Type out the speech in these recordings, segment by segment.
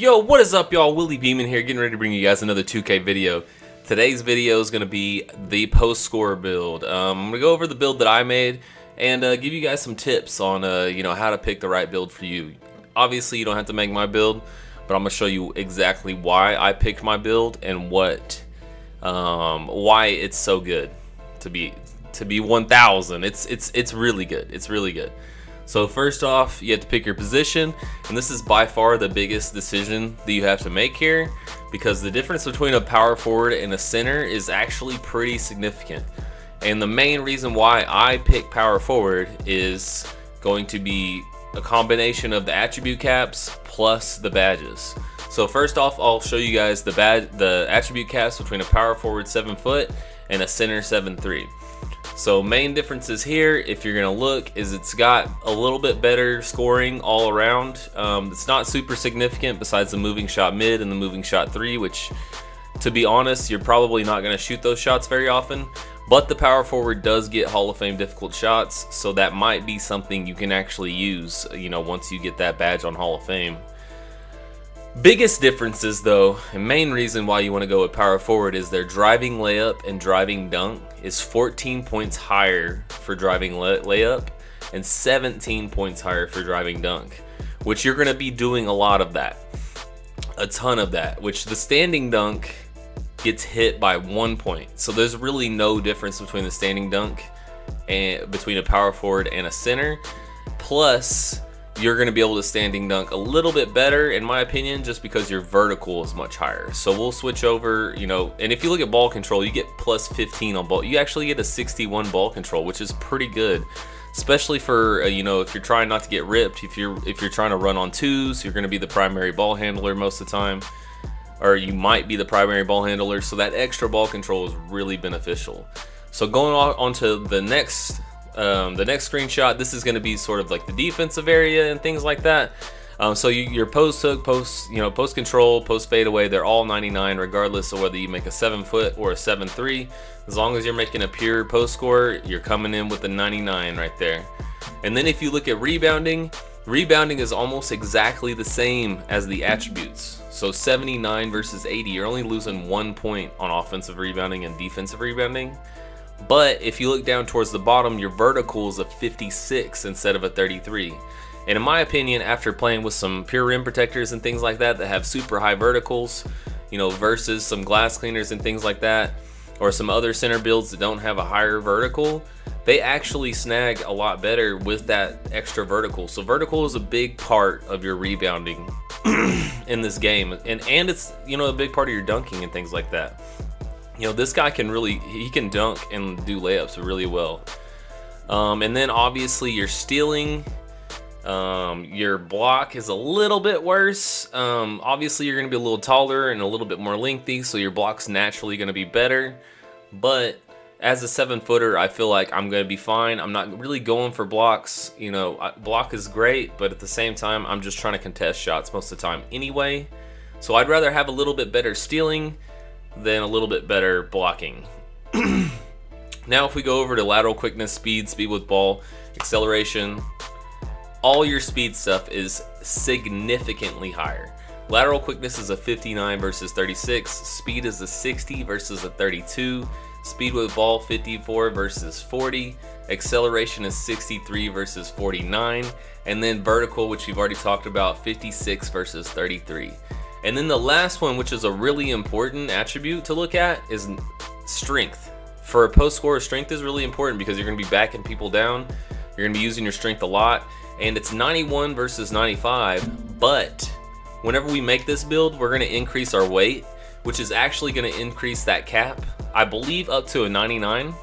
Yo, what is up, y'all? Willie Beeman here, getting ready to bring you guys another 2K video. Today's video is going to be the post score build. I'm going to go over the build that I made and give you guys some tips on how to pick the right build for you. Obviously, you don't have to make my build, but I'm going to show you exactly why I picked my build and why it's so good to be 1000. It's really good. It's really good. So first off, you have to pick your position, and this is by far the biggest decision that you have to make here, because the difference between a power forward and a center is actually pretty significant. And the main reason why I pick power forward is going to be a combination of the attribute caps plus the badges. So first off, I'll show you guys the attribute caps between a power forward 7 foot and a center 7'3". So main differences here, if you're gonna look, is it's got a little bit better scoring all around. It's not super significant besides the moving shot mid and the moving shot 3, which, to be honest, you're probably not gonna shoot those shots very often. But the power forward does get Hall of Fame difficult shots, so that might be something you can actually use, once you get that badge on Hall of Fame. Biggest differences though, and main reason why you want to go with power forward, is their driving layup and driving dunk is 14 points higher for driving layup and 17 points higher for driving dunk, which you're going to be doing a lot of that, a ton of that, which the standing dunk gets hit by 1 point. So there's really no difference between the standing dunk and between a power forward and a center. Plus, you're going to be able to standing dunk a little bit better, in my opinion, just because your vertical is much higher. So we'll switch over, and if you look at ball control, you get plus 15 on ball. You actually get a 61 ball control, which is pretty good, especially for, if you're trying not to get ripped. If you're trying to run on twos, you're going to be the primary ball handler most of the time, or you might be the primary ball handler. So that extra ball control is really beneficial. So going on to the next screenshot, this is going to be sort of like the defensive area and things like that. So your post hook, post control, post fadeaway, they're all 99 regardless of whether you make a 7 foot or a 7'3". As long as you're making a pure post score, you're coming in with a 99 right there. And then if you look at rebounding is almost exactly the same as the attributes. So 79 versus 80, you're only losing 1 point on offensive rebounding and defensive rebounding. But if you look down towards the bottom, your vertical is a 56 instead of a 33. And in my opinion, after playing with some pure rim protectors and things like that have super high verticals, versus some glass cleaners and things like that, or some other center builds that don't have a higher vertical, they actually snag a lot better with that extra vertical. So vertical is a big part of your rebounding in this game, and it's a big part of your dunking and things like that. This guy he can dunk and do layups really well. And then obviously your stealing, your block is a little bit worse. Obviously you're going to be a little taller and a little bit more lengthy, so your block's naturally going to be better. But as a 7-footer, I feel like I'm going to be fine. I'm not really going for blocks. Block is great, but at the same time, I'm just trying to contest shots most of the time anyway. So I'd rather have a little bit better stealing than a little bit better blocking. Now if we go over to lateral quickness, speed with ball, acceleration, all your speed stuff is significantly higher. Lateral quickness is a 59 versus 36, speed is a 60 versus a 32, speed with ball 54 versus 40, acceleration is 63 versus 49, and then vertical, which we've already talked about, 56 versus 33. And then the last one, which is a really important attribute to look at, is strength. For a post scorer, strength is really important because you're going to be backing people down. You're going to be using your strength a lot. And it's 91 versus 95. But whenever we make this build, we're going to increase our weight, which is actually going to increase that cap, I believe, up to a 99.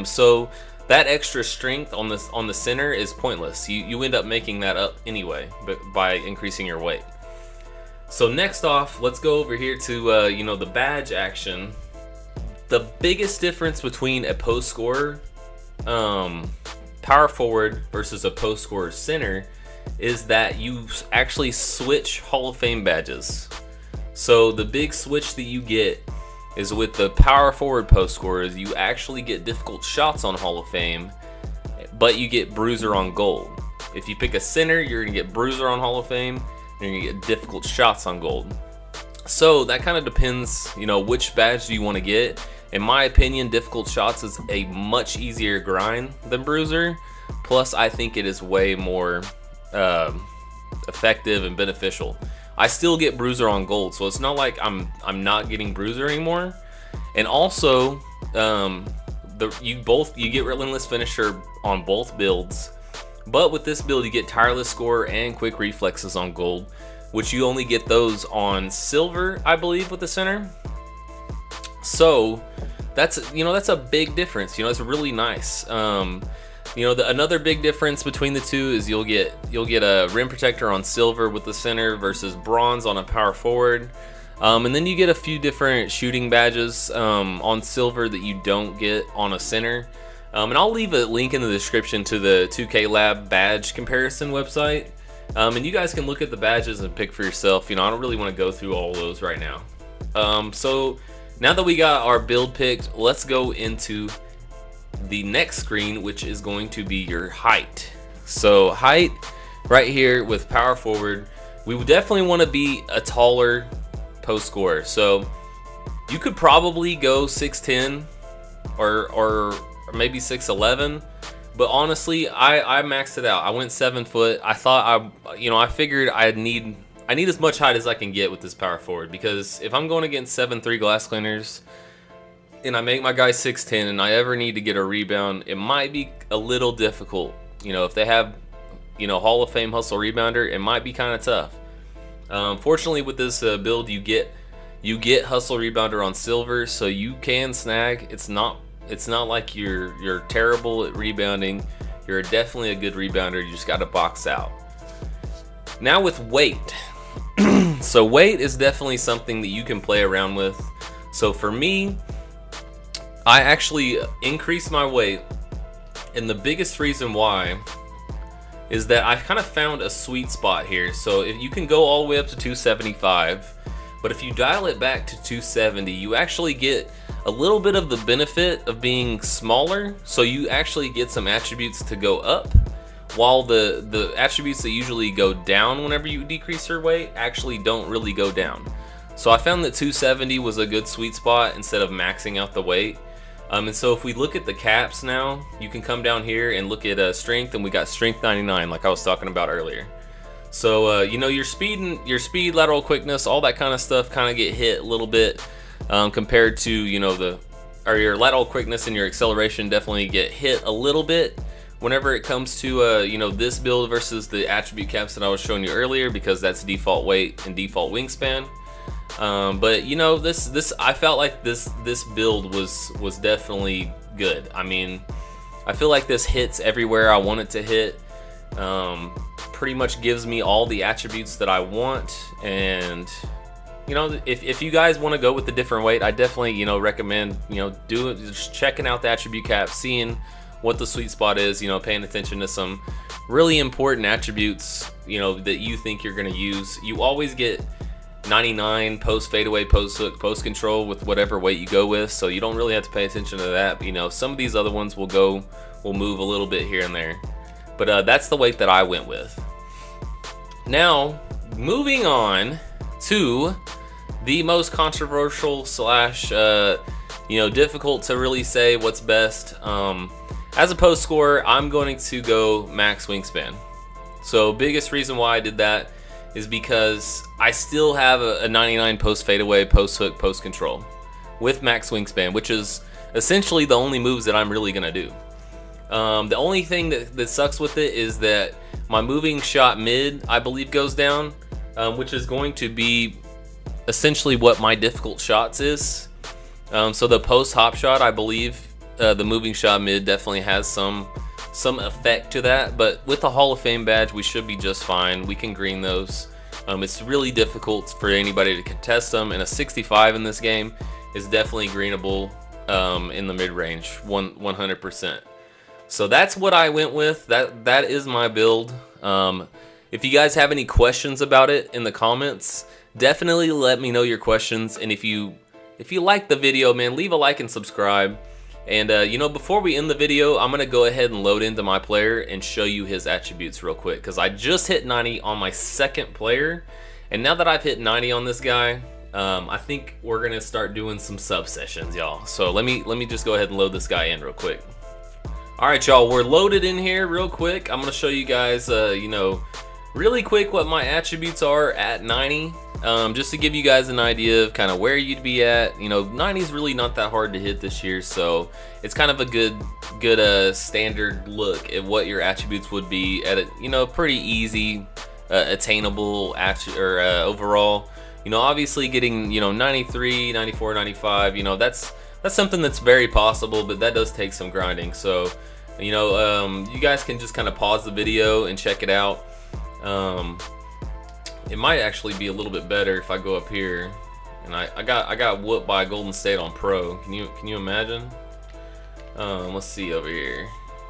So that extra strength on the center is pointless. You end up making that up anyway, but by increasing your weight. So next off, let's go over here to the badge action. The biggest difference between a post scorer power forward versus a post scorer center is that you actually switch Hall of Fame badges. So the big switch that you get is with the power forward post scorers, you actually get difficult shots on Hall of Fame, but you get bruiser on gold. If you pick a center, you're gonna get bruiser on Hall of Fame. you're gonna get difficult shots on gold. So that kind of depends, you know, which badge do you want to get. In my opinion, difficult shots is a much easier grind than bruiser. Plus, I think it is way more effective and beneficial. I still get bruiser on gold, so it's not like I'm not getting bruiser anymore. And also, you get relentless finisher on both builds. But with this build, you get tireless score and quick reflexes on gold, which you only get those on silver, I believe, with the center. So that's, you know, that's a big difference. You know, it's really nice. You know, another big difference between the two is you'll get a rim protector on silver with the center versus bronze on a power forward. And then you get a few different shooting badges on silver that you don't get on a center. And I'll leave a link in the description to the 2K Lab badge comparison website. And you guys can look at the badges and pick for yourself. You know, I don't really want to go through all those right now. So now that we got our build picked, let's go into the next screen, which is going to be your height. So height right here with power forward, we would definitely want to be a taller post scorer. So you could probably go 6'10" or maybe 6'11". But honestly, I maxed it out. I went 7 foot. I thought I figured I need as much height as I can get with this power forward, because if I'm going against 7'3" glass cleaners and I make my guy 6'10" and I ever need to get a rebound, it might be a little difficult. You know, if they have, you know, Hall of Fame hustle rebounder, it might be kind of tough. Fortunately, with this build, you get hustle rebounder on silver, so you can snag. It's not like you're terrible at rebounding. You're definitely a good rebounder. You just got to box out. Now with weight. So weight is definitely something that you can play around with. So for me, I actually increased my weight, and the biggest reason why is that I kind of found a sweet spot here. So if you can go all the way up to 275, but if you dial it back to 270, you actually get a little bit of the benefit of being smaller, so you actually get some attributes to go up, while the attributes that usually go down whenever you decrease your weight actually don't really go down. So I found that 270 was a good sweet spot instead of maxing out the weight. And so if we look at the caps now, you can come down here and look at strength, and we got strength 99 like I was talking about earlier. So you know, your speed, lateral quickness, all that kind of stuff kind of get hit a little bit. Compared to, you know, your lateral quickness and your acceleration definitely get hit a little bit whenever it comes to you know, this build versus the attribute caps that I was showing you earlier, because that's default weight and default wingspan. But you know, I felt like this build was definitely good. I mean, I feel like this hits everywhere I want it to hit. Pretty much gives me all the attributes that I want. And you know, if you guys want to go with the different weight, I definitely, you know, recommend, you know, just checking out the attribute cap, seeing what the sweet spot is, you know, paying attention to some really important attributes, you know, that you think you're going to use. You always get 99 post fadeaway, post hook, post control with whatever weight you go with, so you don't really have to pay attention to that. But, you know, some of these other ones will move a little bit here and there. But that's the weight that I went with. Now, moving on to the most controversial slash you know, difficult to really say what's best. As a post scorer, I'm going to go max wingspan. So biggest reason why I did that is because I still have a 99 post fadeaway, post hook, post control with max wingspan, which is essentially the only moves that I'm really gonna do. The only thing that sucks with it is that my moving shot mid, I believe, goes down, which is going to be essentially what my difficult shots is. So the post hop shot, I believe, the moving shot mid definitely has some effect to that. But with the Hall of Fame badge, we should be just fine. We can green those. It's really difficult for anybody to contest them, and a 65 in this game is definitely greenable in the mid range, 100%. So that's what I went with. That is my build. If you guys have any questions about it in the comments, definitely let me know your questions. And if you like the video, man, leave a like and subscribe. And you know, before we end the video, I'm gonna go ahead and load into my player and show you his attributes real quick, because I just hit 90 on my second player, and now that I've hit 90 on this guy, I think we're gonna start doing some sub sessions, y'all. So let me just go ahead and load this guy in real quick. All right, y'all, we're loaded in here real quick. I'm gonna show you guys, you know, really quick what my attributes are at 90. Just to give you guys an idea of kind of where you'd be at. You know, 90 is really not that hard to hit this year, so it's kind of a good standard look at what your attributes would be at a, you know, pretty easy, attainable overall. You know, obviously getting, you know, 93, 94, 95, you know, that's something that's very possible, but that does take some grinding. So, you know, you guys can just kind of pause the video and check it out. It might actually be a little bit better if I go up here, and I got whooped by Golden State on Pro. Can you imagine? Let's see over here.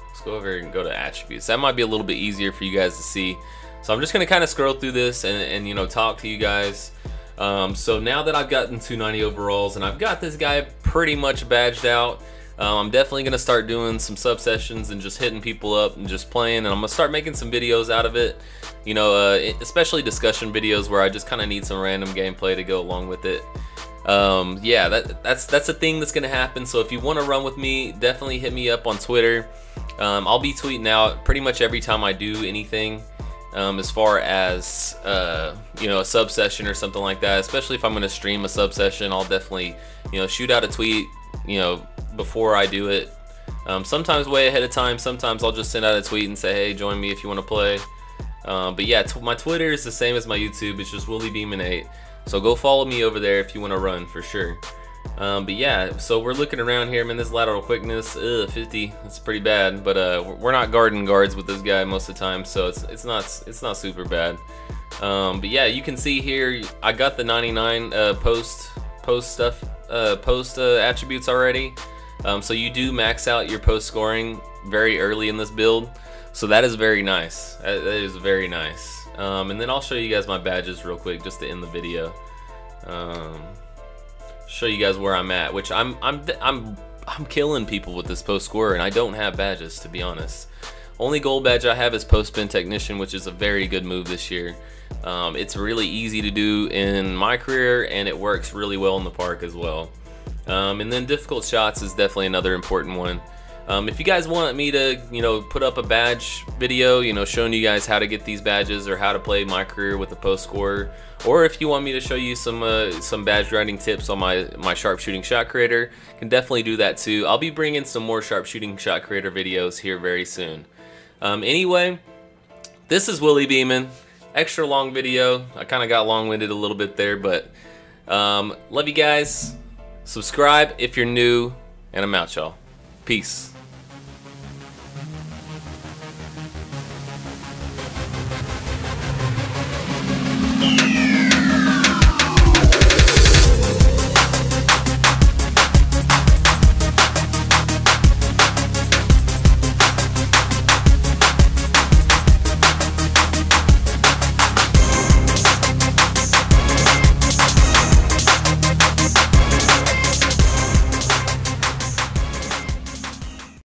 Let's go over here and go to attributes. That might be a little bit easier for you guys to see. So I'm just gonna kind of scroll through this and you know, talk to you guys. So now that I've gotten 290 overalls and I've got this guy pretty much badged out, I'm definitely gonna start doing some sub sessions and just hitting people up and just playing, and I'm gonna start making some videos out of it. You know, especially discussion videos where I just kind of need some random gameplay to go along with it. Yeah, that's a thing that's gonna happen. So if you want to run with me, definitely hit me up on Twitter. I'll be tweeting out pretty much every time I do anything, as far as you know, a sub session or something like that. Especially if I'm gonna stream a sub session, I'll definitely, you know, shoot out a tweet, you know, before I do it. Sometimes way ahead of time. Sometimes I'll just send out a tweet and say, hey, join me if you want to play. But yeah, my Twitter is the same as my YouTube. It's just WillieBeeman8. So go follow me over there if you want to run, for sure. But yeah, so we're looking around here. Man, this lateral quickness, 50. That's pretty bad. But we're not guarding guards with this guy most of the time, so it's not super bad. But yeah, you can see here I got the 99 post attributes already. So you do max out your post scoring very early in this build. So that is very nice. That is very nice. And then I'll show you guys my badges real quick just to end the video. Show you guys where I'm at, which I'm killing people with this post scorer, and I don't have badges, to be honest. Only gold badge I have is post spin technician, which is a very good move this year. It's really easy to do in my career, and it works really well in the park as well. And then difficult shots is definitely another important one. If you guys want me to, you know, put up a badge video, you know, showing you guys how to get these badges or how to play my career with a post scorer, or if you want me to show you some badge grinding tips on my sharpshooting shot creator, can definitely do that too. I'll be bringing some more sharpshooting shot creator videos here very soon. Anyway, this is Willie Beeman. Extra long video. I kind of got long-winded a little bit there, but love you guys. Subscribe if you're new, and I'm out, y'all. Peace. Yeah.